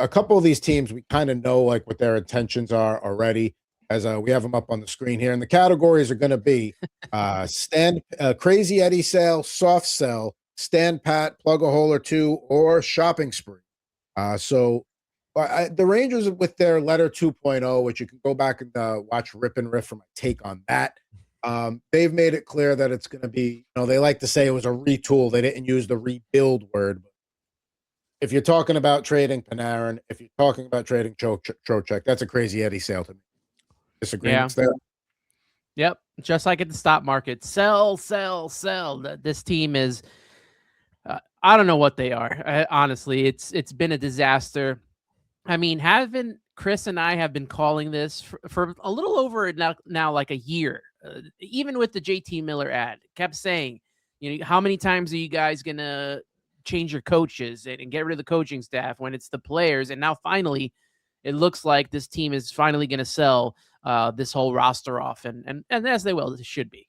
a couple of these teams, we kind of know like what their intentions are already, as we have them up on the screen here. And the categories are going to be crazy Eddie sale, soft sell, stand pat, plug a hole or two, or shopping spree. The Rangers with their letter 2.0, which you can go back and watch Rip and Riff for my take on that. They've made it clear that it's going to be, they like to say it was a retool. They didn't use the rebuild word. If you're talking about trading Panarin, if you're talking about trading Trocheck, that's a crazy Eddie sale to me. Disagreements there? Yep. Just like at the stock market. Sell, sell, sell. This team is, I don't know what they are. Honestly, it's been a disaster. I mean, Chris and I have been calling this for a little over now like a year. Even with the JT Miller ad, kept saying, how many times are you guys going to change your coaches and get rid of the coaching staff when it's the players? And now finally, it looks like this team is finally going to sell this whole roster off. And as they will, it should be.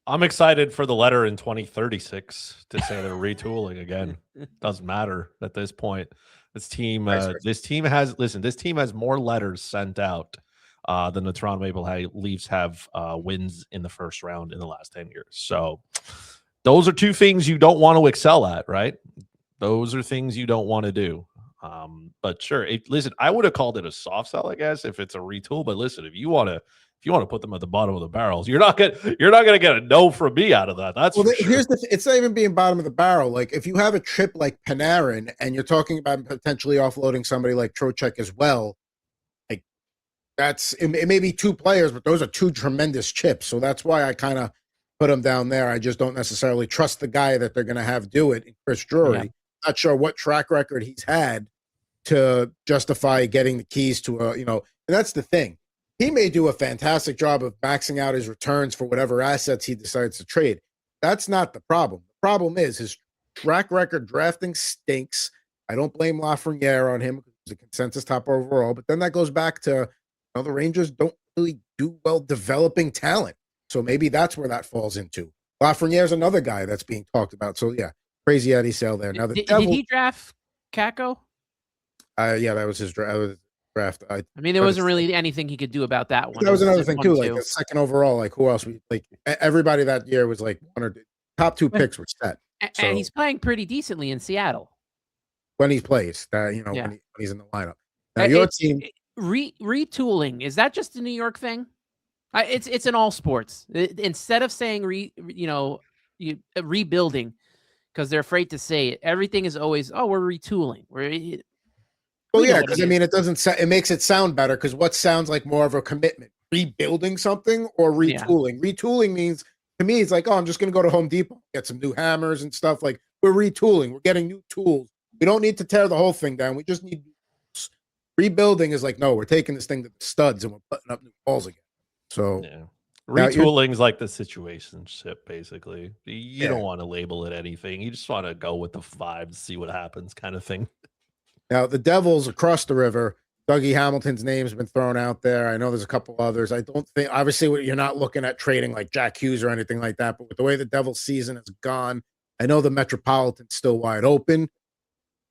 I'm excited for the letter in 2036 to say they're retooling again. Doesn't matter at this point. This team has more letters sent out than the Toronto Maple Leafs have wins in the first round in the last 10 years. So those are two things you don't want to excel at, right? Those are things you don't want to do. But sure, listen, I would have called it a soft sell, I guess, if it's a retool. But listen, if you want to put them at the bottom of the barrels, you're not gonna get a no from me out of that. That's sure. It's not even being bottom of the barrel. Like if you have a trip like Panarin and you're talking about potentially offloading somebody like Trocheck as well, like it may be two players, but those are two tremendous chips. So that's why I kind of put them down there. I just don't necessarily trust the guy that they're going to have do it, Chris Drury. Yeah. Not sure what track record he's had to justify getting the keys to and that's the thing. He may do a fantastic job of maxing out his returns for whatever assets he decides to trade. That's not the problem. The problem is his track record drafting stinks. I don't blame Lafreniere on him because he's a consensus top overall, but then that goes back to the Rangers don't really do well developing talent. So maybe that's where that falls into. Lafreniere's another guy that's being talked about. So yeah, crazy Eddie sale there. Now did he draft Kakko? Yeah, that was his draft. I mean, there wasn't really anything he could do about that one. That was another thing too. Like a second overall, like who else? Everybody that year was like top two picks were set. And he's playing pretty decently in Seattle when he plays. When he's in the lineup. Now your team retooling, is that just a New York thing? It's in all sports. Instead of saying rebuilding, because they're afraid to say it, everything is always we're retooling. Well, yeah, because it makes it sound better. Because what sounds like more of a commitment, rebuilding something or retooling? Yeah. Retooling means to me, it's like, I'm just going to go to Home Depot, get some new hammers and stuff. Like we're retooling, we're getting new tools. We don't need to tear the whole thing down. We just need tools. Rebuilding is like, no, we're taking this thing to the studs and we're putting up new balls again. So retooling is like the situationship, basically. You don't want to label it anything. You just want to go with the vibes, see what happens, kind of thing. Now, the Devils across the river, Dougie Hamilton's name's been thrown out there. I know there's a couple others. I don't think, obviously, you're not looking at trading like Jack Hughes or anything like that, but with the way the Devils season has gone, I know the Metropolitan's still wide open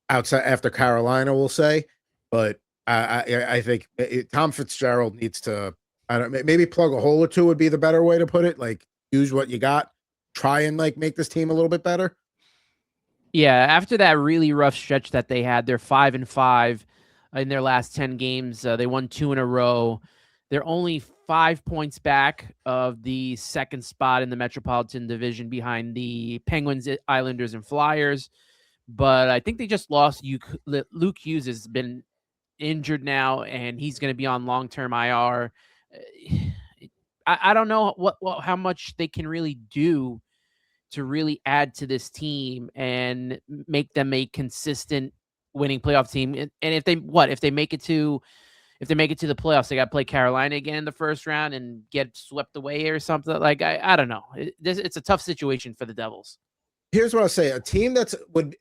outside after Carolina, we'll say, but I think Tom Fitzgerald needs to, maybe plug a hole or two would be the better way to put it. Like, use what you got, try and make this team a little bit better. Yeah, after that really rough stretch that they had, they're 5-5 in their last 10 games. They won 2 in a row. They're only 5 points back of the second spot in the Metropolitan Division behind the Penguins, Islanders, and Flyers. But I think they just lost. Luke Hughes has been injured now, and he's going to be on long-term IR. I don't know how much they can really do to really add to this team and make them a consistent winning playoff team. And if they make it to the playoffs, they got to play Carolina again in the first round and get swept away or something. Like, I don't know. It's a tough situation for the Devils. Here's what I'll say. A team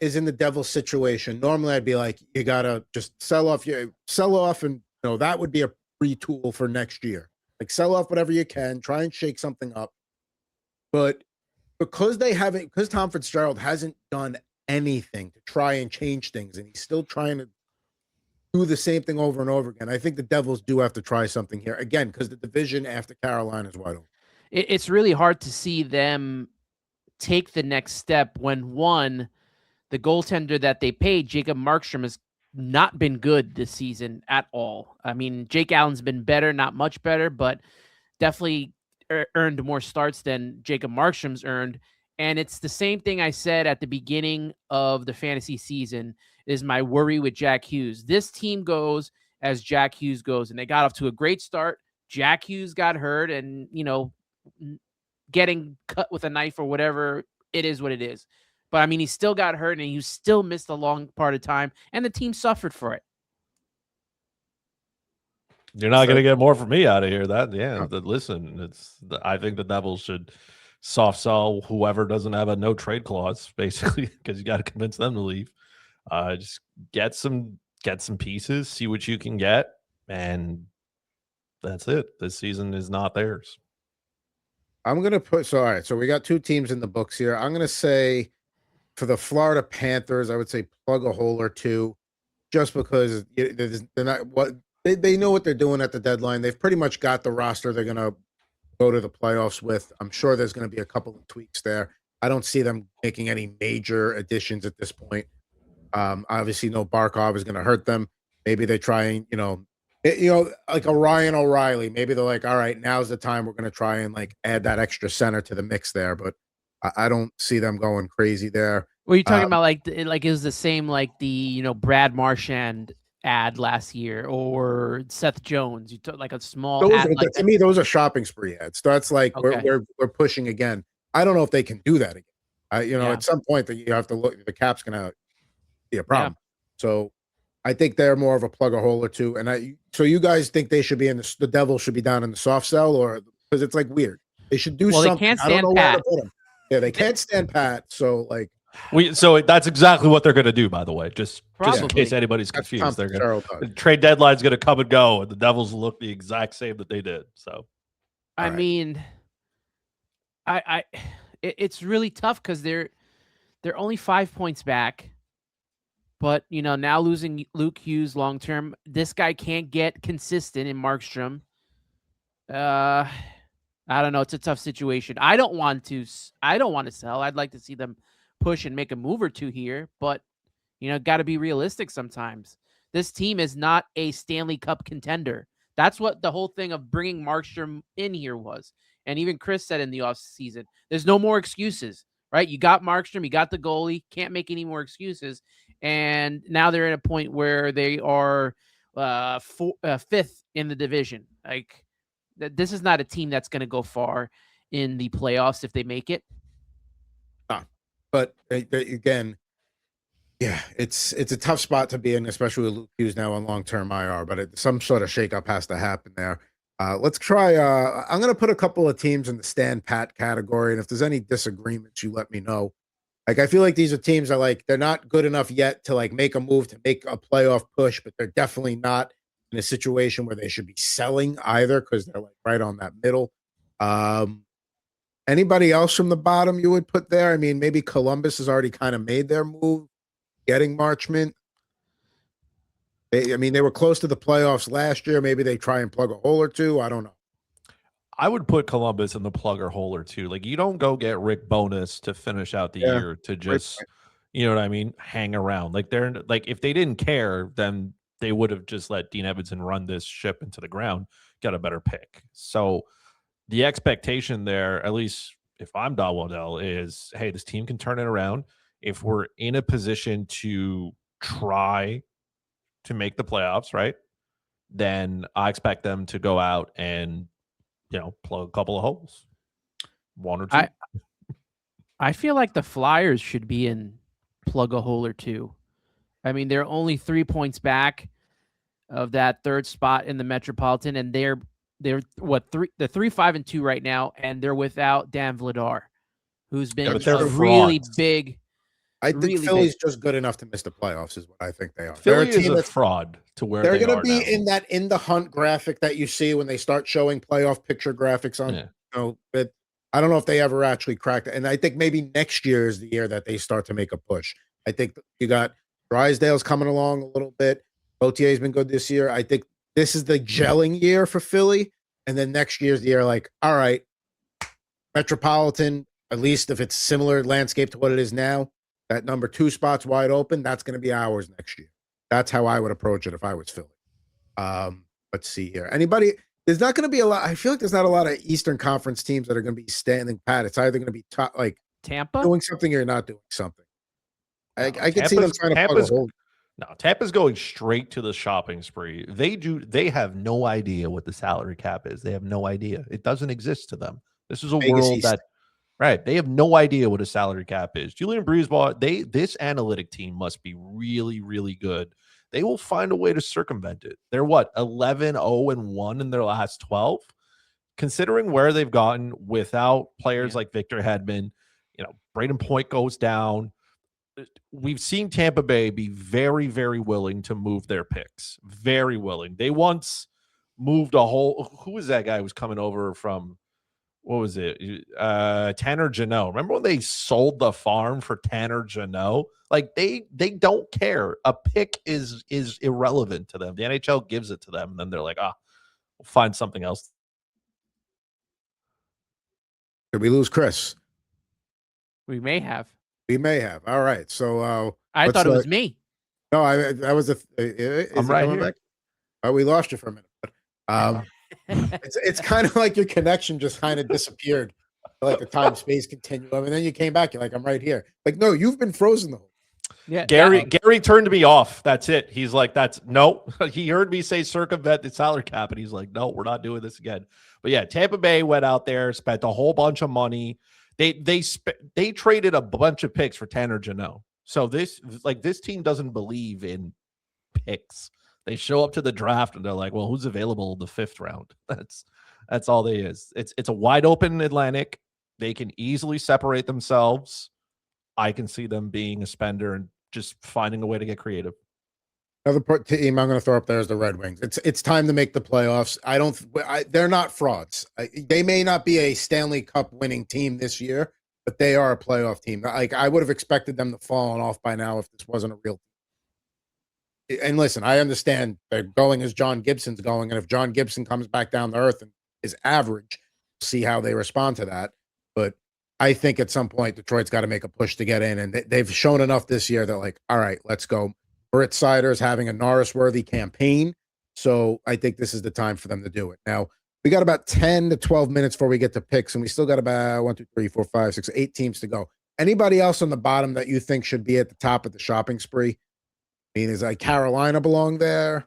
is in the Devils situation, normally I'd be like, you got to just sell off and that would be a retool for next year. Like sell off whatever you can, try and shake something up. But because Tom Fitzgerald hasn't done anything to try and change things, and he's still trying to do the same thing over and over again. I think the Devils do have to try something here again because the division after Carolina is wide open. It's really hard to see them take the next step when, one, the goaltender that they paid, Jacob Markstrom, has not been good this season at all. I mean, Jake Allen's been better, not much better, but definitely earned more starts than Jacob Markstrom's earned. And it's the same thing I said at the beginning of the fantasy season is my worry with Jack Hughes. This team goes as Jack Hughes goes, and they got off to a great start. Jack Hughes got hurt and, getting cut with a knife or whatever, it is what it is. But, I mean, he still got hurt, and he still missed a long part of time, and the team suffered for it. You're not going to get more from me out of here. Listen, I think the Devils should soft sell whoever doesn't have a no trade clause, basically, because you got to convince them to leave. Just get some pieces, see what you can get, and that's it. This season is not theirs. I'm going to put, all right, so we got 2 teams in the books here. I'm going to say for the Florida Panthers, I would say plug a hole or 2, just because they're not what they know what they're doing at the deadline. They've pretty much got the roster they're going to go to the playoffs with. I'm sure there's going to be a couple of tweaks there. I don't see them making any major additions at this point. Obviously, no Barkov is going to hurt them. Maybe they try and, like a Ryan O'Reilly. Maybe they're like, all right, now's the time we're going to try and like add that extra center to the mix there. But I don't see them going crazy there. Were you talking about like it was the same like the Brad Marchand ad last year or Seth Jones? You took like a small ad like to me, those are shopping spree ads. So that's like okay. we're pushing again. I don't know if they can do that again. At some point that you have to look, the cap's going to be a problem. Yeah. So I think they're more of a plug a hole or 2. And so you guys think they should be in the Devils should be down in the soft sell, or because it's like weird. They should do something. They can't stand Pat. Yeah, they can't stand Pat. So like so that's exactly what they're going to do. By the way, just in case anybody's confused, they're going to trade deadline's going to come and go, and the Devils look the exact same that they did. So, I mean, it's really tough because they're only 5 points back. But, now losing Luke Hughes long term, this guy can't get consistent in Markstrom. I don't know. It's a tough situation. I don't want to sell. I'd like to see them push and make a move or 2 here. But, got to be realistic sometimes. This team is not a Stanley Cup contender. That's what the whole thing of bringing Markstrom in here was. And even Chris said in the offseason, there's no more excuses, right? You got Markstrom, you got the goalie, can't make any more excuses. And now they're at a point where they are 5th in the division. Like, this is not a team that's going to go far in the playoffs if they make it. But again, yeah, it's a tough spot to be in, especially with Luke Hughes now on long-term IR. But some sort of shakeup has to happen there. Let's try. I'm going to put a couple of teams in the stand pat category, and if there's any disagreements, you let me know. Like, I feel like these are teams that like they're not good enough yet to like make a move to make a playoff push, but they're definitely not in a situation where they should be selling either because they're like right on that middle. Anybody else from the bottom you would put there? I mean, maybe Columbus has already kind of made their move, getting Marchment. They were close to the playoffs last year. Maybe they try and plug a hole or 2. I don't know. I would put Columbus in the plug or hole or 2. Like, you don't go get Rick Bowness to finish out the year to just, you know what I mean, hang around. Like, they're like, if they didn't care, then they would have just let Dean Evason run this ship into the ground, get a better pick. So the expectation there, at least if I'm Don Waddell, is, hey, this team can turn it around. If we're in a position to try to make the playoffs, right, then I expect them to go out and, plug a couple of holes, 1 or 2. I feel like the Flyers should be in plug a hole or 2. I mean, they're only 3 points back of that 3rd spot in the Metropolitan, and they're what, 3-5-2 right now, and they're without Dan Vladar, who's been a really big. I think Philly's just good enough to miss the playoffs, is what I think they are. Philly is a fraud to where they're going to be now. in the hunt graphic that you see when they start showing playoff picture graphics on. But I don't know if they ever actually cracked it. And I think maybe next year is the year that they start to make a push. I think you got Drysdale's coming along a little bit. OTA has been good this year. I think this is the gelling year for Philly. And then next year's the year, like, all right, Metropolitan, at least if it's similar landscape to what it is now, that number 2 spot's wide open. That's going to be ours next year. That's how I would approach it if I was Philly. Let's see here. Anybody? There's not going to be a lot. I feel like there's not a lot of Eastern Conference teams that are going to be standing pat. It's either going to be like Tampa doing something or not doing something. No, I can see them trying to plug a hole. No, Tampa's going straight to the shopping spree. They have no idea what the salary cap is. They have no idea. It doesn't exist to them. This is a Vegas world East. that, right? They have no idea what a salary cap is. Julian Breezeball, this analytic team must be really, really good. They will find a way to circumvent it. They're what, 11-0-1 in their last 12? Considering where they've gotten without players like Victor Hedman, Braden Point goes down. We've seen Tampa Bay be very, very willing to move their picks. Very willing. They once moved a whole. Who was that guy who was coming over from? What was it? Tanner Jeannot. Remember when they sold the farm for Tanner Jeannot? Like they don't care. A pick is irrelevant to them. The NHL gives it to them, and then they're like, we'll find something else. Did we lose Chris? we may have. We may have. All right. So I thought it was me. No, that was I'm right here. Back? Oh, we lost you for a minute. But, it's kind of like your connection just kind of disappeared, like the time space continuum, and then you came back. You're like, I'm right here. Like, no, you've been frozen the whole. Yeah, Gary turned me off. That's it. He's like, no. He heard me say circumvent the salary cap, and he's like, no, we're not doing this again. But yeah, Tampa Bay went out there, spent a whole bunch of money. They traded a bunch of picks for Tanner Jeannot. So this team doesn't believe in picks. They show up to the draft and they're like, well, who's available in the 5th round? That's all they is. It's a wide open Atlantic. They can easily separate themselves. I can see them being a spender and just finding a way to get creative. Another team I'm going to throw up there is the Red Wings. It's time to make the playoffs. They're not frauds. They may not be a Stanley Cup winning team this year, but they are a playoff team. Like I would have expected them to fall off by now if this wasn't a real team. And listen, I understand they're going as John Gibson's going, and if John Gibson comes back down to earth and is average, see how they respond to that. But I think at some point Detroit's got to make a push to get in, and they've shown enough this year that like, all right, let's go. Britt Sider's having a Norris-worthy campaign, so I think this is the time for them to do it. Now, we got about 10 to 12 minutes before we get to picks, and we still got about 1, 2, 3, 4, 5, 6, 8 teams to go. Anybody else on the bottom that you think should be at the top of the shopping spree? I mean, is like Carolina belong there?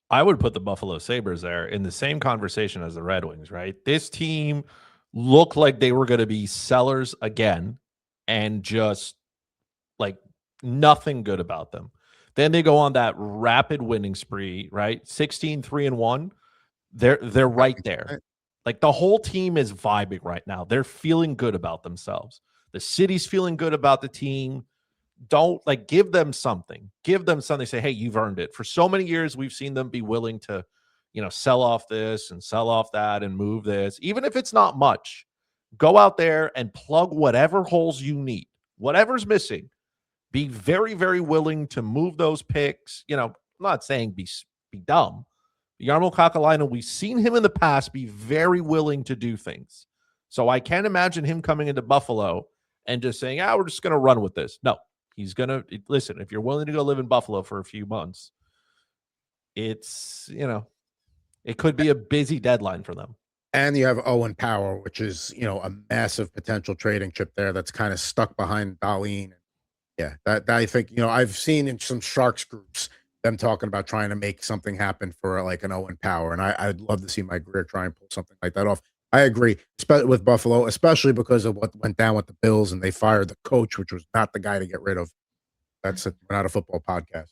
I would put the Buffalo Sabres there in the same conversation as the Red Wings, right? This team looked like they were going to be sellers again and just like nothing good about them. Then they go on that rapid winning spree, right? 16-3-1. They're right there. Like the whole team is vibing right now. They're feeling good about themselves. The city's feeling good about the team. Don't give them something. Give them something. Say, hey, you've earned it. For so many years, we've seen them be willing to, sell off this and sell off that and move this, even if it's not much. Go out there and plug whatever holes you need, whatever's missing. Be very, very willing to move those picks. I'm not saying be dumb. Jarmo Kakalainen, we've seen him in the past be very willing to do things. So I can't imagine him coming into Buffalo and just saying, we're just going to run with this. No, he's going to listen. If you're willing to go live in Buffalo for a few months, it's, it could be a busy deadline for them. And you have Owen Power, which is, a massive potential trading chip there that's kind of stuck behind Dahlin. Yeah, that I think, I've seen in some Sharks groups them talking about trying to make something happen for like an Owen Power. And I'd love to see my career try and pull something like that off. I agree with Buffalo, especially because of what went down with the Bills and they fired the coach, which was not the guy to get rid of. We're not a football podcast.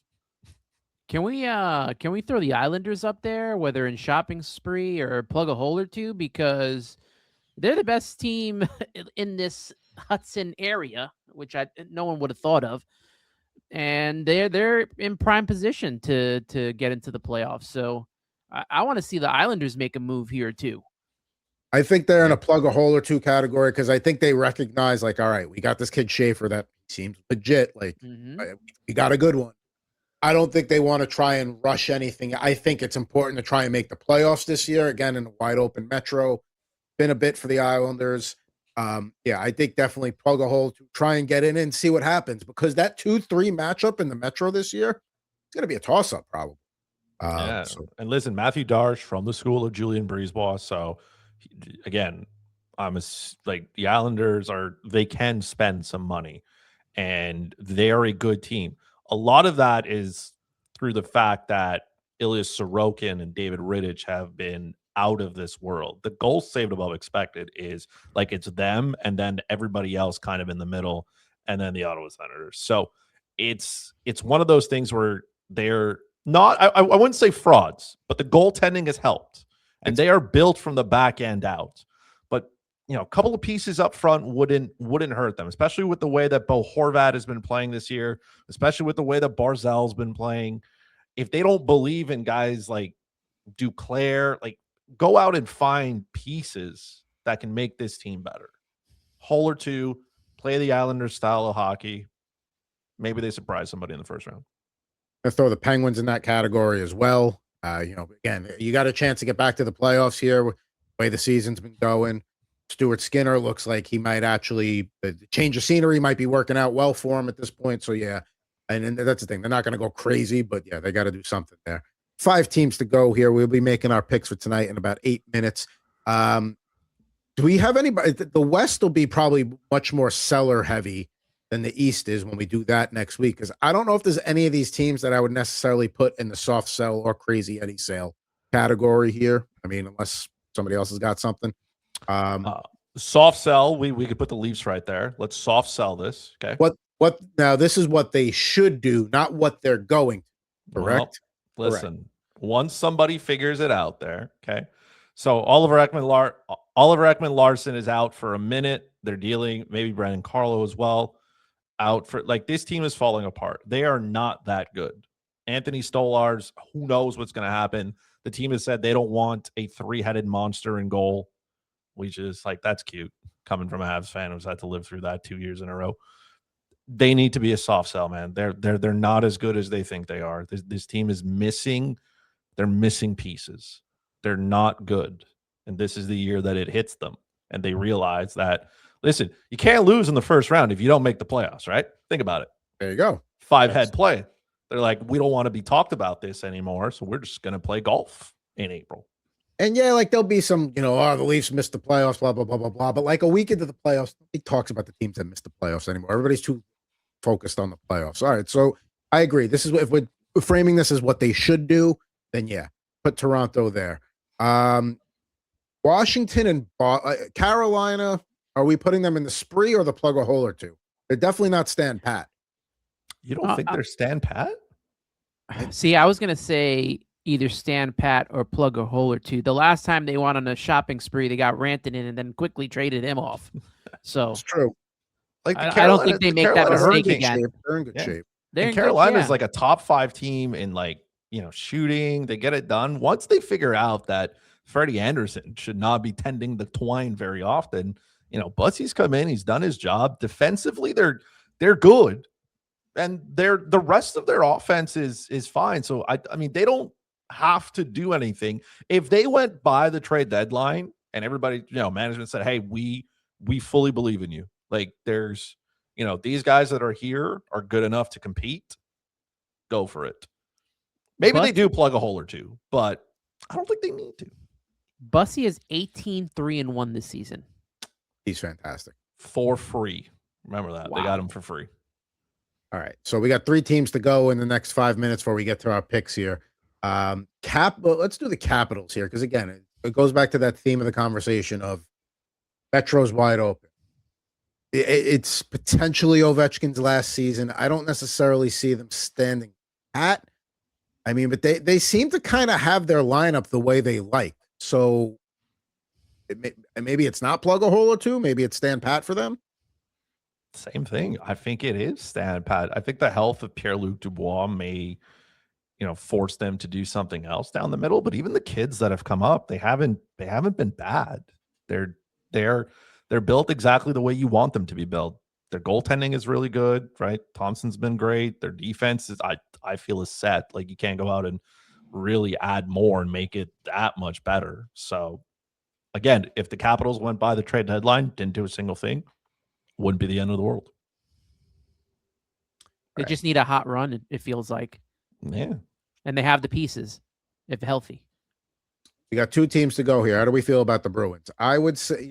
Can we throw the Islanders up there, whether in shopping spree or plug a hole or two, because they're the best team in this Hudson area, which no one would have thought of, and they're in prime position to get into the playoffs. So I want to see the Islanders make a move here too. I think they're in a plug a hole or two category because I think they recognize, like, all right, we got this kid Schaefer that seems legit. Like, we got a good one. I don't think they want to try and rush anything. I think it's important to try and make the playoffs this year, again, in a wide open Metro. Been a bit for the Islanders. Yeah, I think definitely plug a hole to try and get in and see what happens, because that 2-3 matchup in the Metro this year, it's going to be a toss-up probably. Yeah, So and listen, Matthew Darsh from the school of Julian Brisebois. So again, like the Islanders they can spend some money, and they are a good team. A lot of that is through the fact that Ilya Sorokin and David Rittich have been out of this world. The goal saved above expected is like it's them and then everybody else kind of in the middle, and then the Ottawa Senators. So it's one of those things where they're not, I wouldn't say frauds, but the goaltending has helped, and they are built from the back end out. But a couple of pieces up front wouldn't hurt them, especially with the way that Bo Horvat has been playing this year, especially with the way that Barzal's been playing. If they don't believe in guys like Duclair, like go out and find pieces that can make this team better. Hole or two, play the Islanders style of hockey. Maybe they surprise somebody in the first round. I throw the Penguins in that category as well. Again, you got a chance to get back to the playoffs here with the way the season's been going. Stuart Skinner looks like he might actually, the change of scenery might be working out well for him at this point. So yeah, and that's the thing. They're not going to go crazy, but yeah, they got to do something there. 5 teams to go here. We'll be making our picks for tonight in about 8 minutes. Do we have anybody? The West will be probably much more seller heavy than the East is when we do that next week, because I don't know if there's any of these teams that I would necessarily put in the soft sell or crazy Eddie sale category here. I mean, unless somebody else has got something. Soft sell, we could put the Leafs right there. Let's soft sell this. Okay. What now? This is what they should do, not what they're going to. Correct. Well, listen, once somebody figures it out there, okay. So Oliver Ekman-Larsson is out for a minute. They're dealing, maybe Brandon Carlo as well, out for, like, this team is falling apart. They are not that good. Anthony Stolarz, who knows what's going to happen. The team has said they don't want a 3-headed monster in goal, which is like, that's cute coming from a Habs fan who's had to live through that 2 years in a row. They need to be a soft sell, man. They're not as good as they think they are. This team is missing. They're missing pieces. They're not good. And this is the year that it hits them. And they realize that, listen, you can't lose in the first round if you don't make the playoffs, right? Think about it. There you go. 5-head play. They're like, we don't want to be talked about this anymore, so we're just going to play golf in April. And yeah, like there'll be some, the Leafs missed the playoffs, blah, blah, blah, blah, blah. But like a week into the playoffs, nobody talks about the teams that missed the playoffs anymore. Everybody's too focused on the playoffs. All right, so I agree. This is if we're framing this as what they should do, then yeah, put Toronto there. Washington and Carolina, are we putting them in the spree or the plug a hole or two? They're definitely not stand pat. You don't think they're stand pat? See, I was going to say either stand pat or plug a hole or two. The last time they went on a shopping spree, they got Rantanen in and then quickly traded him off. So it's true. Like I don't think they make that mistake again. They're in good shape. Carolina's like a top 5 team in, like, shooting. They get it done. Once they figure out that Freddie Anderson should not be tending the twine very often, Butsy's come in, he's done his job. Defensively, they're good. And the rest of their offense is fine. So I mean, they don't have to do anything. If they went by the trade deadline and everybody, management said, hey, we fully believe in you. Like, there's, these guys that are here are good enough to compete. Go for it. Maybe they do plug a hole or two, but I don't think they need to. Bussy is 18-3-1 this season. He's fantastic. For free. Remember that. Wow. They got him for free. All right. So we got 3 teams to go in the next 5 minutes before we get to our picks here. Let's do the Capitals here, because again, it goes back to that theme of the conversation of Metro's wide open. It's potentially Ovechkin's last season. I don't necessarily see them standing pat. I mean, but they seem to kind of have their lineup the way they like. So maybe it's not plug a hole or two. Maybe it's stand pat for them. Same thing. I think it is stand pat. I think the health of Pierre-Luc Dubois may, force them to do something else down the middle. But even the kids that have come up, they haven't been bad. They're built exactly the way you want them to be built. Their goaltending is really good, right? Thompson's been great. Their defense is, I feel, is set. Like, you can't go out and really add more and make it that much better. So again, if the Capitals went by the trade deadline, didn't do a single thing, wouldn't be the end of the world. They just need a hot run, it feels like. Yeah. And they have the pieces, if healthy. We got 2 teams to go here. How do we feel about the Bruins? I would say,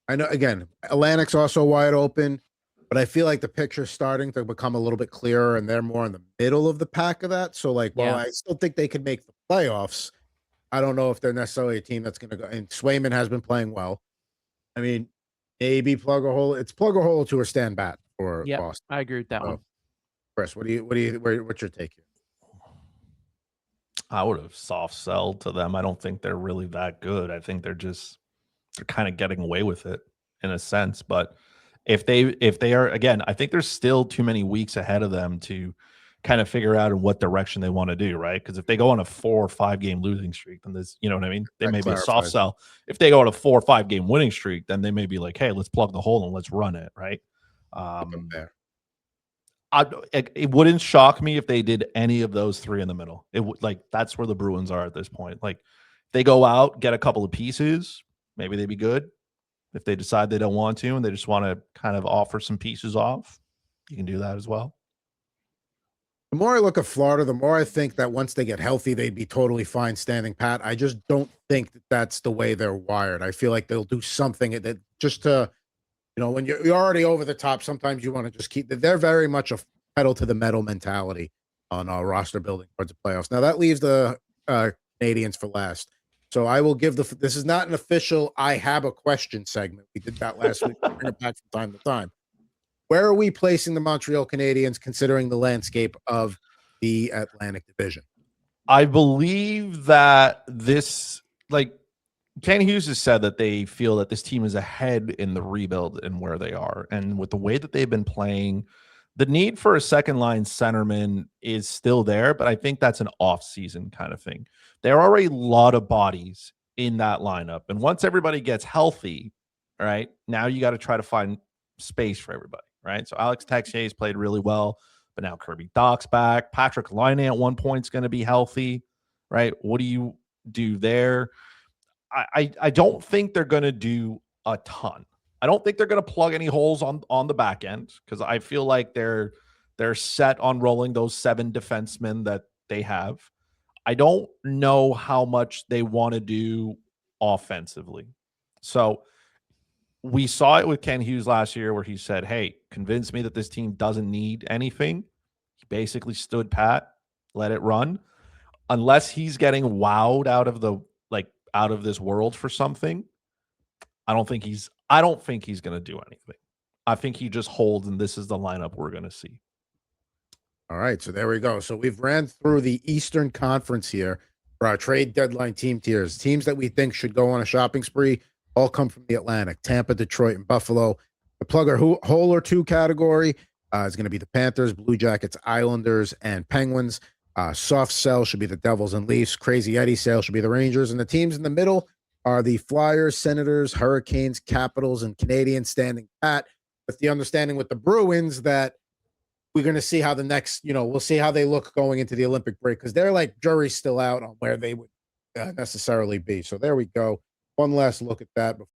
I know, again, Atlantic's also wide open, but I feel like the picture's starting to become a little bit clearer, and they're more in the middle of the pack of that. So, like, while I still think they could make the playoffs, I don't know if they're necessarily a team that's going to go. And Swayman has been playing well. I mean, maybe plug a hole. It's plug a hole to or stand bat for Boston. I agree with that one. Chris, what's your take here? I would have soft sold to them. I don't think they're really that good. I think they're kind of getting away with it in a sense. But if they are, again, I think there's still too many weeks ahead of them to kind of figure out in what direction they want to do, right? Because if they go on a 4 or 5 game losing streak, then there's, you know what I mean? They may be a soft sell. If they go on a 4 or 5 game winning streak, then they may be like, hey, let's plug the hole and let's run it, right? It wouldn't shock me if they did any of those 3 in the middle. It would, like, that's where the Bruins are at this point. Like, they go out, get a couple of pieces, maybe they'd be good. If they decide they don't want to and they just want to kind of offer some pieces off, you can do that as well. The more I look at Florida, the more I think that once they get healthy, they'd be totally fine standing pat. I just don't think that that's the way they're wired. I feel like they'll do something that just to, when you're already over the top, sometimes you want to just keep. They're very much a pedal to the metal mentality on roster building towards the playoffs. Now that leaves the Canadians for last. So I will give this is not an official I have a question segment. We did that last week. We'll bring it back from time to time. Where are we placing the Montreal Canadiens considering the landscape of the Atlantic Division? I believe that Ken Hughes has said that they feel that this team is ahead in the rebuild and where they are. And with the way that they've been playing, the need for a second line centerman is still there, but I think that's an off-season kind of thing. There are a lot of bodies in that lineup. And once everybody gets healthy, right, now you got to try to find space for everybody, right? So Alex Texier's played really well, but now Kirby Dach's back. Patrick Laine at one point is going to be healthy, right? What do you do there? I don't think they're going to do a ton. I don't think they're going to plug any holes on the back end because I feel like they're set on rolling those 7 defensemen that they have. I don't know how much they want to do offensively. So we saw it with Ken Hughes last year where he said, hey, convince me that this team doesn't need anything. He basically stood pat, let it run. Unless he's getting wowed out of this world for something, I don't think he's going to do anything. I think he just holds, and this is the lineup we're going to see. All right, so there we go. So we've ran through the Eastern Conference here for our trade deadline team tiers. Teams that we think should go on a shopping spree all come from the Atlantic: Tampa, Detroit, and Buffalo. The plugger hole or 2 category is going to be the Panthers, Blue Jackets, Islanders, and Penguins. Soft sell should be the Devils and Leafs. Crazy Eddie sale should be the Rangers. And the teams in the middle are the Flyers, Senators, Hurricanes, Capitals, and Canadians standing pat, with the understanding with the Bruins that we're going to see how the next, we'll see how they look going into the Olympic break, because they're like jury's still out on where they would necessarily be. So there we go. One last look at that before